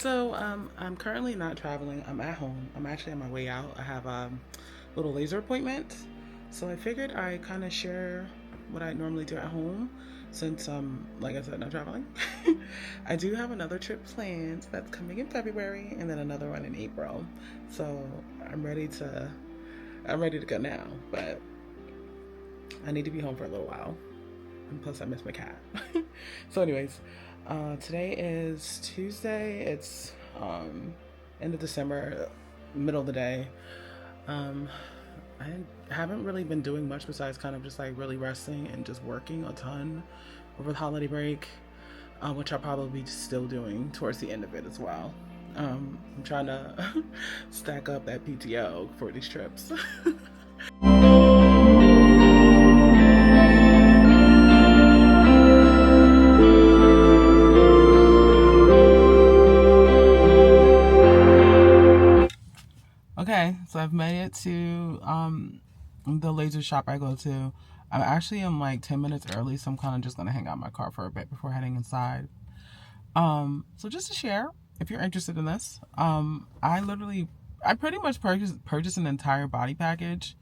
I'm currently not traveling. I'm at home. I'm actually on my way out. I have a little laser appointment. So I figured I kind of share what I normally do at home since, like I said, not traveling. I do have another trip planned that's coming in February and then another one in April. So I'm ready to, I'm ready to go now, but I need to be home for a little while. And plus I miss my cat. So anyways, today is Tuesday. It's end of December, middle of the day. Um, I haven't really been doing much besides kind of just like really resting and just working a ton over the holiday break, which I'll probably be still doing towards the end of it as well. I'm trying to stack up that PTO for these trips. Okay, so I've made it to the laser shop I go to. I actually am like 10 minutes early, so I'm kind of just gonna hang out in my car for a bit before heading inside. So just to share, if you're interested in this, I pretty much purchased an entire body package.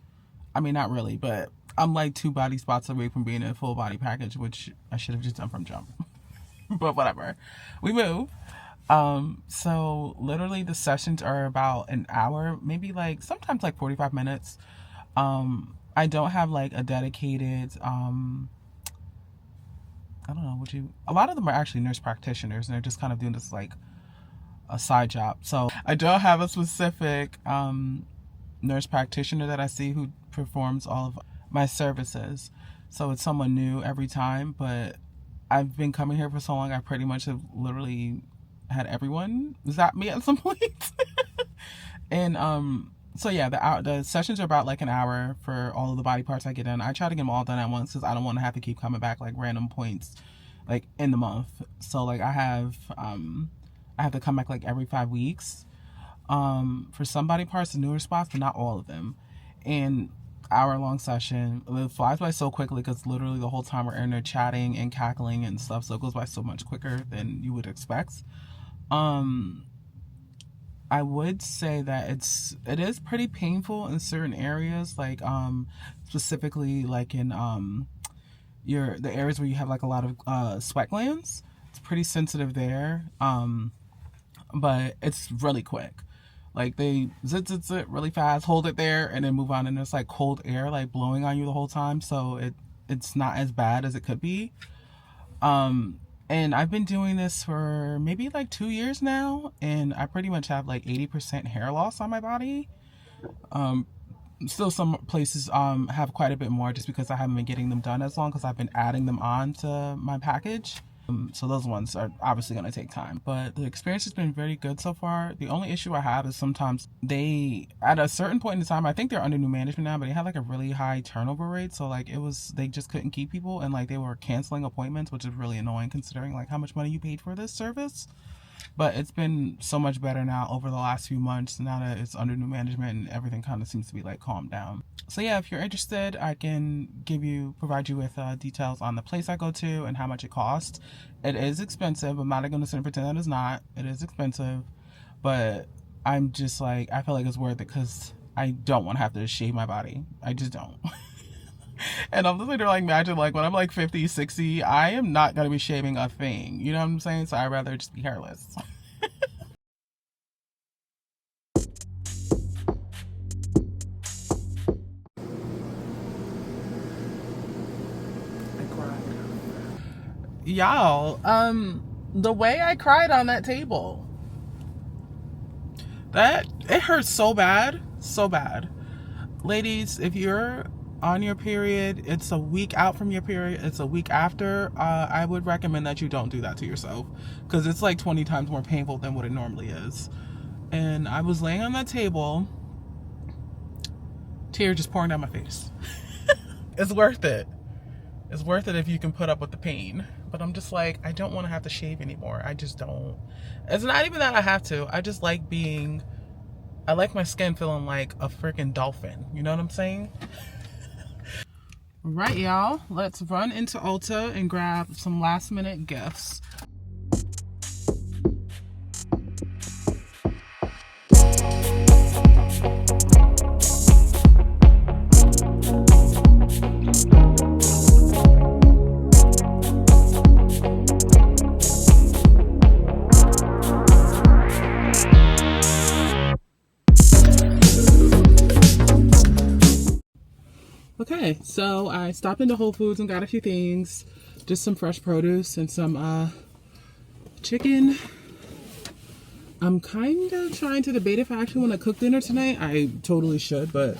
I mean, not really, but I'm like 2 body spots away from being a full body package, which I should have just done from jump. But whatever, we move. So literally the sessions are about an hour, maybe like sometimes like 45 minutes. I don't have like a dedicated, I don't know, a lot of them are actually nurse practitioners and they're just kind of doing this like a side job. So I don't have a specific, nurse practitioner that I see who performs all of my services. So it's someone new every time, but I've been coming here for so long, I pretty much have literally had everyone zap me at some point. And so yeah, the sessions are about like an hour for all of the body parts I get in. I try to get them all done at once because I don't want to have to keep coming back like random points like in the month. So like I have to come back like every 5 weeks. For some body parts, the newer spots, but not all of them. And hour-long session, it flies by so quickly because literally the whole time we're in there chatting and cackling and stuff, so it goes by so much quicker than you would expect. I would say that it is pretty painful in certain areas, like specifically like in the areas where you have like a lot of sweat glands. It's pretty sensitive there. But it's really quick. Like they zit really fast, hold it there, and then move on. And there's like cold air like blowing on you the whole time, so it's not as bad as it could be. And I've been doing this for maybe like 2 years now, and I pretty much have like 80% hair loss on my body. Still some places have quite a bit more just because I haven't been getting them done as long because I've been adding them on to my package. So those ones are obviously going to take time, but the experience has been very good so far. The only issue I have is sometimes at a certain point in time, I think they're under new management now, but they had like a really high turnover rate. So like they just couldn't keep people, and like they were canceling appointments, which is really annoying considering like how much money you paid for this service. But it's been so much better now over the last few months now that it's under new management and everything kind of seems to be like calmed down. So yeah, if you're interested, I can provide you with details on the place I go to and how much it costs. It is expensive. I'm not going to sit and pretend that it's not. It is expensive, but I'm just like, I feel like it's worth it because I don't want to have to shave my body. I just don't. And I'm listening to like imagine like when I'm like 50, 60, I am not going to be shaving a thing. You know what I'm saying? So I'd rather just be hairless. Y'all, the way I cried on that table, it hurts so bad, so bad. Ladies, if you're on your period, it's a week out from your period, it's a week after, I would recommend that you don't do that to yourself because it's like 20 times more painful than what it normally is. And I was laying on that table, tears just pouring down my face. It's worth it. It's worth it if you can put up with the pain. But I'm just like, I don't want to have to shave anymore. I just don't. It's not even that I have to. I just like I like my skin feeling like a freaking dolphin. You know what I'm saying? Right, y'all. Let's run into Ulta and grab some last minute gifts. Okay, so I stopped into Whole Foods and got a few things. Just some fresh produce and some chicken. I'm kind of trying to debate if I actually want to cook dinner tonight. I totally should, but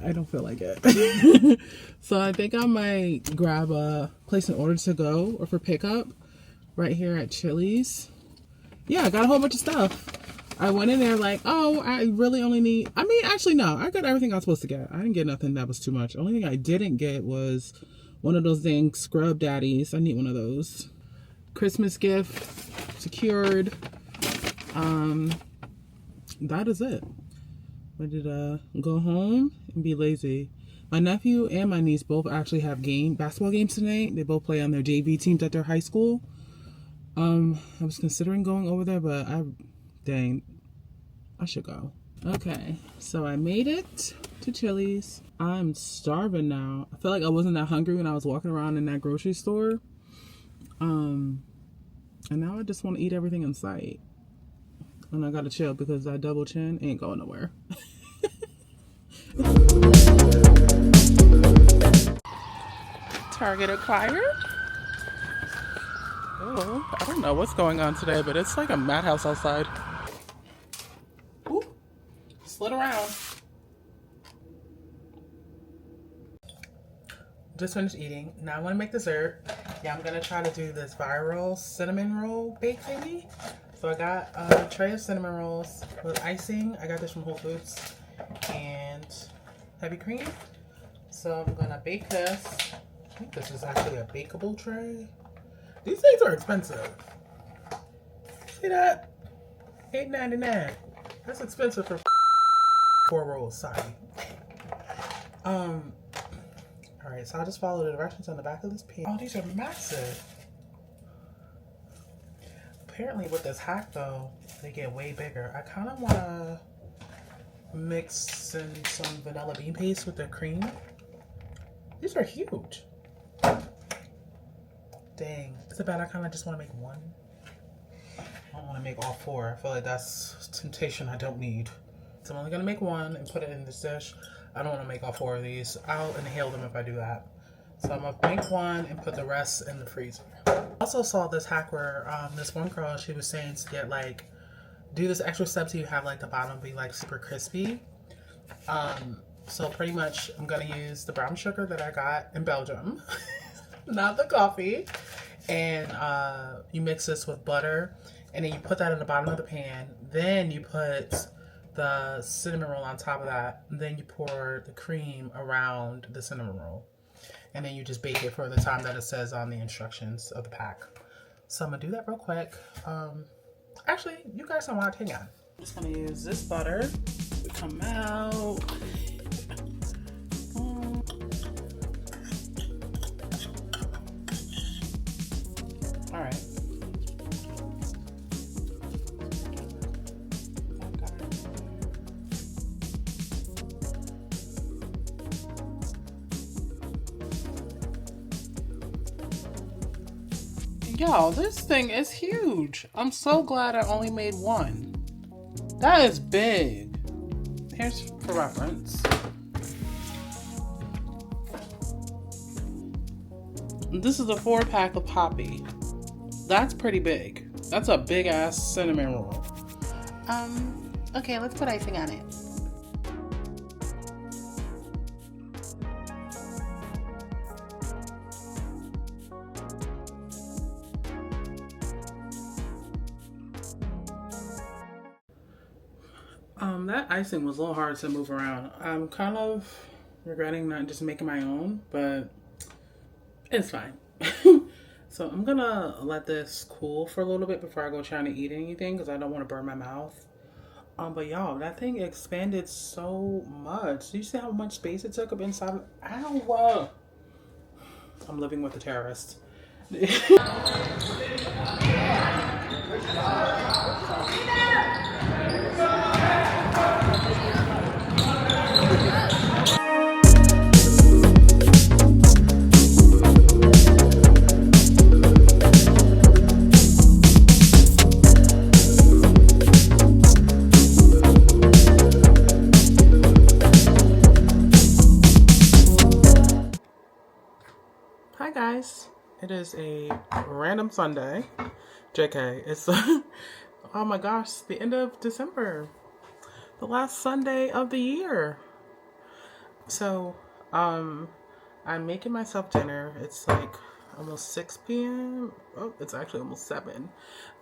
I don't feel like it. So I think I might grab place an order to go or for pickup right here at Chili's. Yeah, I got a whole bunch of stuff. I went in there like, oh, I really only need, I mean, actually, no, I got everything I was supposed to get. I didn't get nothing that was too much. The only thing I didn't get was one of those dang scrub daddies. I need one of those. Christmas gift secured. That is it. I did go home and be lazy. My nephew and my niece both actually have basketball games tonight. They both play on their JV teams at their high school. I was considering going over there, but I should go. Okay, so I made it to Chili's. I'm starving now. I felt like I wasn't that hungry when I was walking around in that grocery store. And now I just want to eat everything in sight. And I gotta chill because that double chin ain't going nowhere. Target acquired. Oh, I don't know what's going on today, but it's like a madhouse outside. Ooh, slid around. Just finished eating. Now I want to make dessert. Yeah, I'm gonna try to do this viral cinnamon roll bake thingy. So I got a tray of cinnamon rolls with icing. I got this from Whole Foods and heavy cream. So I'm gonna bake this. I think this is actually a bakeable tray. These things are expensive. See that? $8.99. That's expensive for 4 rolls. Sorry. Alright, so I'll just follow the directions on the back of this page. Oh, these are massive. Apparently with this hack though, they get way bigger. I kind of want to mix in some vanilla bean paste with the cream. These are huge. Dang. It's bad I kind of just want to make one. I don't want to make all 4. I feel like that's temptation I don't need. So I'm only going to make one and put it in this dish. I don't want to make all 4 of these. I'll inhale them if I do that. So I'm going to make one and put the rest in the freezer. I also saw this hack where this one girl, she was saying to get like, do this extra step so you have like the bottom be like super crispy. So pretty much I'm going to use the brown sugar that I got in Belgium, not the coffee. And you mix this with butter and then you put that in the bottom of the pan. Then you put the cinnamon roll on top of that. And then you pour the cream around the cinnamon roll. And then you just bake it for the time that it says on the instructions of the pack. So I'm gonna do that real quick. Actually, you guys don't want to hang on. I'm just gonna use this butter to come out. All right. Y'all, this thing is huge. I'm so glad I only made one. That is big. Here's for reference. This is a 4-pack of Poppy. That's pretty big. That's a big ass cinnamon roll. Okay, let's put icing on it. That icing was a little hard to move around. I'm kind of regretting not just making my own, but it's fine. So I'm gonna let this cool for a little bit before I go trying to eat anything because I don't want to burn my mouth. But y'all, that thing expanded so much. Do you see how much space it took up inside? Ow! I'm living with a terrorist. guys, it is a random Sunday. JK, it's oh my gosh, the end of December, the last Sunday of the year. So I'm making myself dinner. It's like almost 6 p.m. Oh, it's actually almost 7.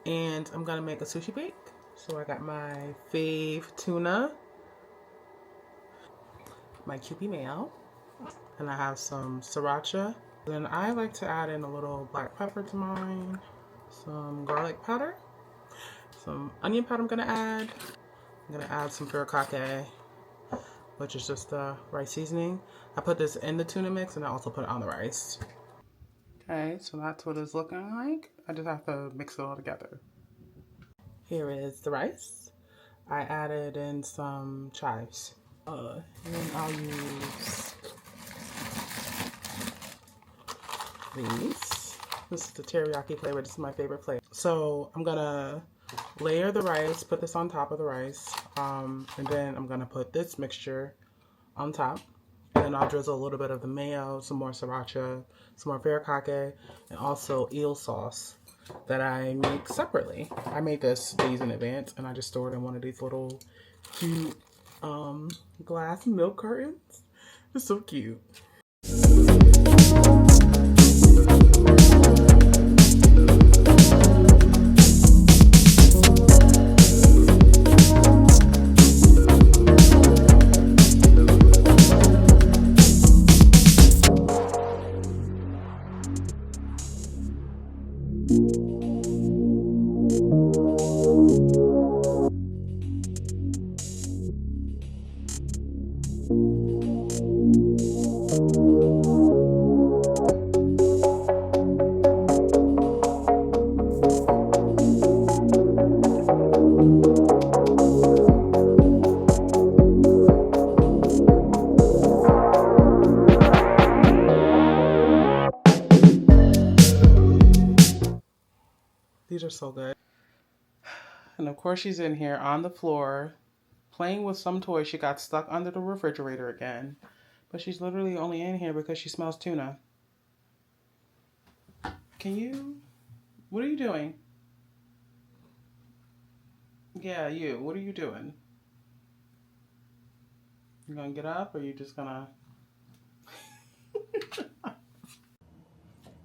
And I'm gonna make a sushi bake. So I got my fave tuna, my Kewpie mayo, and I have some sriracha. Then I like to add in a little black pepper to mine, some garlic powder, some onion powder I'm gonna add. I'm gonna add some furikake, which is just the rice seasoning. I put this in the tuna mix and I also put it on the rice. Okay, so that's what it's looking like. I just have to mix it all together. Here is the rice. I added in some chives. And I'll use these. This is the teriyaki flavor. This is my favorite flavor. So I'm gonna layer the rice, put this on top of the rice, and then I'm gonna put this mixture on top. And then I'll drizzle a little bit of the mayo, some more sriracha, some more furikake, and also eel sauce that I make separately. I made this days in advance, and I just stored in one of these little cute glass milk cartons. It's so cute. These are so good. And of course she's in here on the floor playing with some toy. She got stuck under the refrigerator again. But she's literally only in here because she smells tuna. What are you doing? Yeah, you. What are you doing? You gonna get up or you just gonna...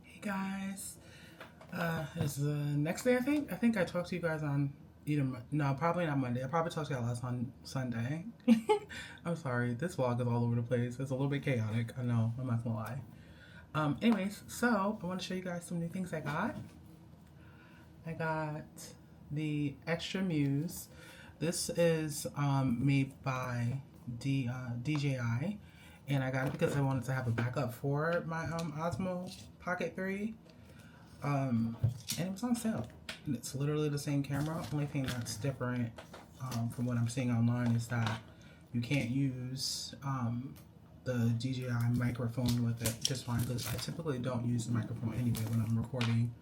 Hey guys. It's the next day, I think. I think I talked to you guys on no, probably not Monday. I probably talked to you last on Sunday. I'm sorry. This vlog is all over the place. It's a little bit chaotic. I know. I'm not gonna lie. Anyways, so I want to show you guys some new things I got. I got the Xtra Muse. This is made by DJI, and I got it because I wanted to have a backup for my Osmo Pocket 3. And it was on sale. And it's literally the same camera. Only thing that's different from what I'm seeing online is that you can't use the DJI microphone with it just fine, because I typically don't use the microphone anyway when I'm recording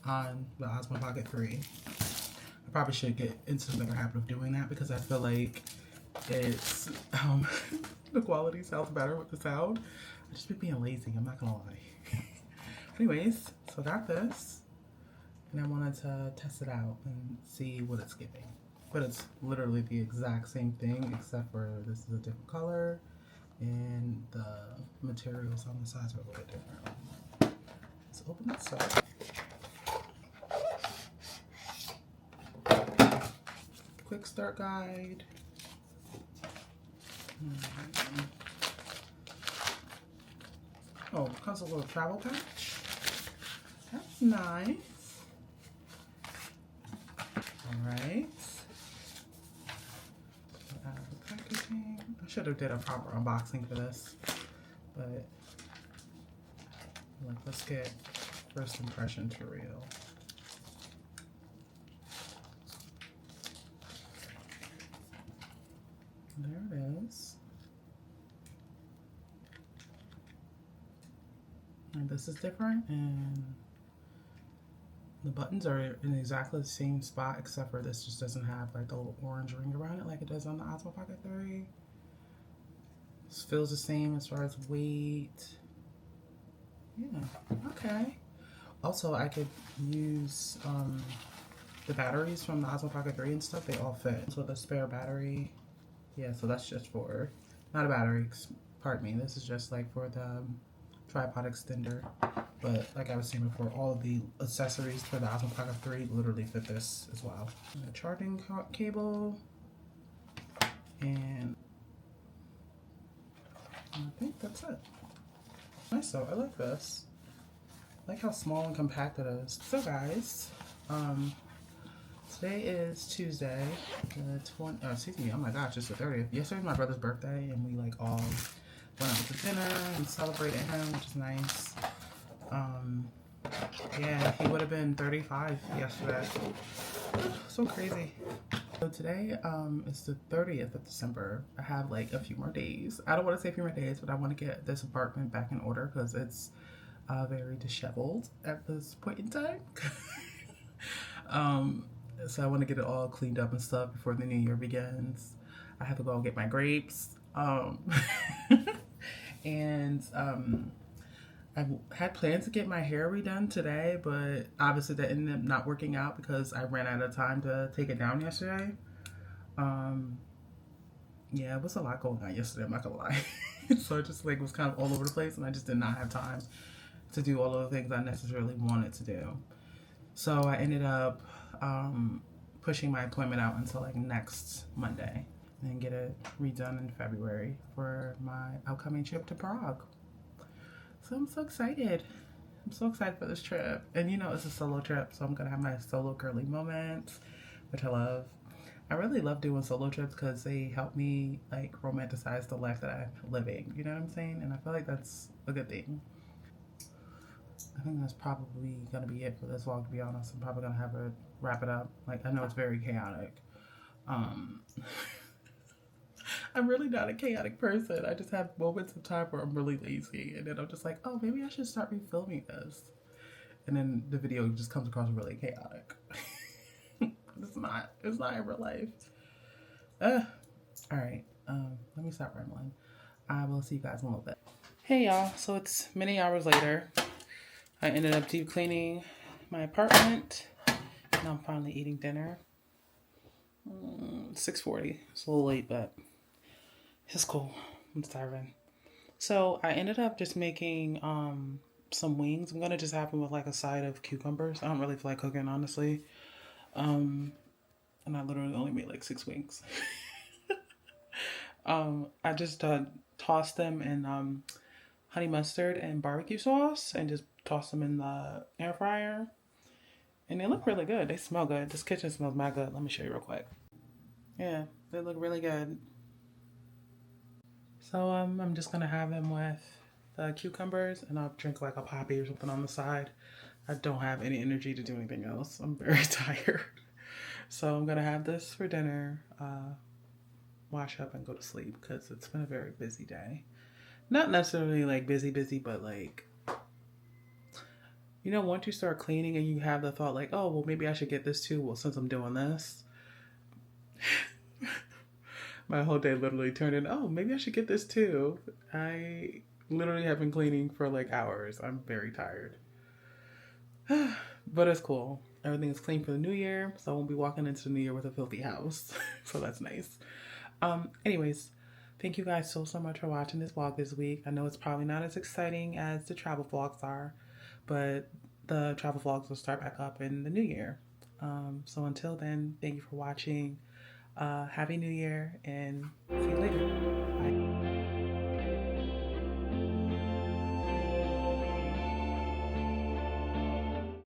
on the Osmo Pocket 3. I probably should get into the better habit of doing that because I feel like it's the quality sounds better with the sound. I just be being lazy, I'm not gonna lie. Anyways, so I got this, and I wanted to test it out and see what it's giving. But it's literally the exact same thing, except for this is a different color, and the materials on the sides are a little bit different. Let's open this up. Quick start guide. Oh, it comes with a little travel patch. That's nice. Alright. Out of the packaging. I should have did a proper unboxing for this. But let's get first impressions for real. There it is. And this is different, and the buttons are in exactly the same spot, except for this just doesn't have like the little orange ring around it like it does on the Osmo Pocket 3. This feels the same as far as weight. Yeah, okay. Also, I could use the batteries from the Osmo Pocket 3 and stuff. They all fit. So the spare battery, yeah, so that's just for, not a battery, pardon me. This is just like for the tripod extender. But like I was saying before, all of the accessories for the Osmo Pocket 3 literally fit this as well. And a charging cable. And I think that's it. Nice though, I like this. I like how small and compact it is. So guys, today is Tuesday, the 20th, excuse me, oh my gosh, it's the 30th. Yesterday's my brother's birthday, and we like all went out to dinner and celebrated him, which is nice. Yeah, he would have been 35 yesterday. So crazy. So today is the 30th of December. I have like a few more days. I don't want to say a few more days, but I want to get this apartment back in order because it's very disheveled at this point in time. So I want to get it all cleaned up and stuff before the new year begins. I have to go and get my grapes. And I had plans to get my hair redone today, but obviously that ended up not working out because I ran out of time to take it down yesterday. Yeah, it was a lot going on yesterday, I'm not gonna lie. So it just like was kind of all over the place, and I just did not have time to do all of the things I necessarily wanted to do. So I ended up pushing my appointment out until like next Monday and get it redone in February for my upcoming trip to Prague. So I'm so excited. I'm so excited for this trip. And you know, it's a solo trip, so I'm gonna have my solo girly moments, which I love. I really love doing solo trips because they help me like romanticize the life that I'm living. You know what I'm saying? And I feel like that's a good thing. I think that's probably gonna be it for this vlog, to be honest. I'm probably gonna have to wrap it up. Like, I know it's very chaotic. I'm really not a chaotic person. I just have moments of time where I'm really lazy, and then I'm just like, oh, maybe I should start refilming this. And then the video just comes across really chaotic. It's not in real life. All right, let me stop rambling. I will see you guys in a little bit. Hey y'all, so it's many hours later. I ended up deep cleaning my apartment. Now I'm finally eating dinner. 6:40. It's a little late, but it's cool. I'm starving. So I ended up just making some wings. I'm gonna just have them with like a side of cucumbers. I don't really feel like cooking, honestly. And I literally only made like 6 wings. I just tossed them in honey mustard and barbecue sauce and just tossed them in the air fryer. And they look really good. They smell good. This kitchen smells mad good. Let me show you real quick. Yeah, they look really good. So I'm just gonna have them with the cucumbers, and I'll drink like a poppy or something on the side. I don't have any energy to do anything else. I'm very tired. So I'm gonna have this for dinner, wash up and go to sleep because it's been a very busy day. Not necessarily like busy, but like, you know, once you start cleaning and you have the thought like, oh, well, maybe I should get this too. Well, since I'm doing this, my whole day literally turned in, oh, maybe I should get this too. I literally have been cleaning for like hours. I'm very tired. But it's cool. Everything is clean for the new year, so I won't be walking into the new year with a filthy house. So that's nice. Anyways, thank you guys so much for watching this vlog this week. I know it's probably not as exciting as the travel vlogs are, but the travel vlogs will start back up in the new year. So until then, thank you for watching. Happy New Year, and see you later. Bye.